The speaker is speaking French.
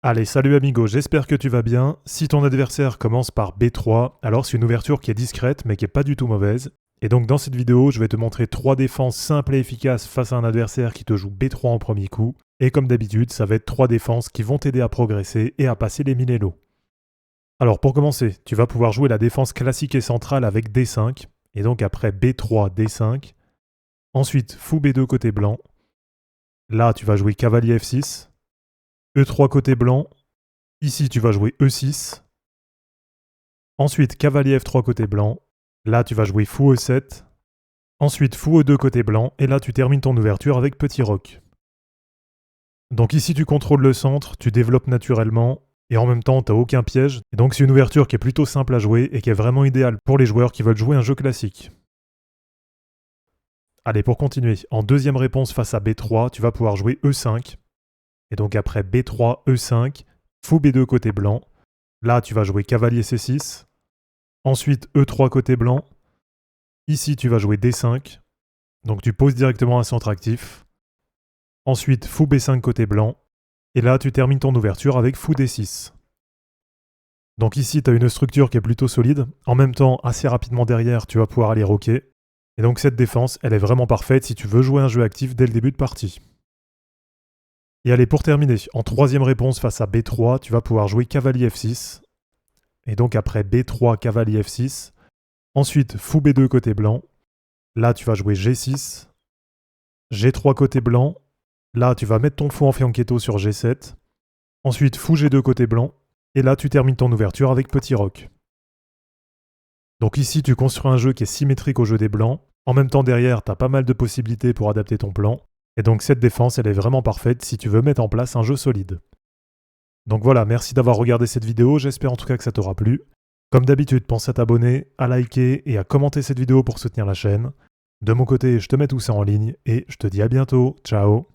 Allez, salut amigo, j'espère que tu vas bien. Si ton adversaire commence par B3, alors c'est une ouverture qui est discrète mais qui est pas du tout mauvaise. Et donc dans cette vidéo, je vais te montrer 3 défenses simples et efficaces face à un adversaire qui te joue B3 en premier coup. Et comme d'habitude, ça va être 3 défenses qui vont t'aider à progresser et à passer les 1000 Elo. Alors pour commencer, tu vas pouvoir jouer la défense classique et centrale avec D5. Et donc après B3, D5. Ensuite, fou B2 côté blanc. Là, tu vas jouer cavalier F6. E3 côté blanc. Ici, tu vas jouer E6. Ensuite, cavalier F3 côté blanc. Là, tu vas jouer fou E7. Ensuite, fou E2 côté blanc. Et là, tu termines ton ouverture avec petit roc. Donc ici, tu contrôles le centre, tu développes naturellement. Et en même temps, tu n'as aucun piège. Et donc, c'est une ouverture qui est plutôt simple à jouer et qui est vraiment idéale pour les joueurs qui veulent jouer un jeu classique. Allez, pour continuer, en deuxième réponse face à B3, tu vas pouvoir jouer E5. Et donc après B3, E5, fou B2 côté blanc. Là, tu vas jouer cavalier C6. Ensuite, E3 côté blanc. Ici, tu vas jouer D5. Donc tu poses directement un centre actif. Ensuite, fou B5 côté blanc. Et là, tu termines ton ouverture avec fou D6. Donc ici, tu as une structure qui est plutôt solide. En même temps, assez rapidement derrière, tu vas pouvoir aller roquer. Et donc cette défense, elle est vraiment parfaite si tu veux jouer un jeu actif dès le début de partie. Et allez, pour terminer, en troisième réponse face à B3, tu vas pouvoir jouer cavalier F6. Et donc après B3, cavalier F6. Ensuite, fou B2 côté blanc. Là, tu vas jouer G6. G3 côté blanc. Là, tu vas mettre ton fou en fianchetto sur G7. Ensuite, fou G2 côté blanc. Et là, tu termines ton ouverture avec petit roc. Donc ici, tu construis un jeu qui est symétrique au jeu des blancs. En même temps, derrière, tu as pas mal de possibilités pour adapter ton plan. Et donc cette défense, elle est vraiment parfaite si tu veux mettre en place un jeu solide. Donc voilà, merci d'avoir regardé cette vidéo, j'espère en tout cas que ça t'aura plu. Comme d'habitude, pense à t'abonner, à liker et à commenter cette vidéo pour soutenir la chaîne. De mon côté, je te mets tout ça en ligne et je te dis à bientôt. Ciao!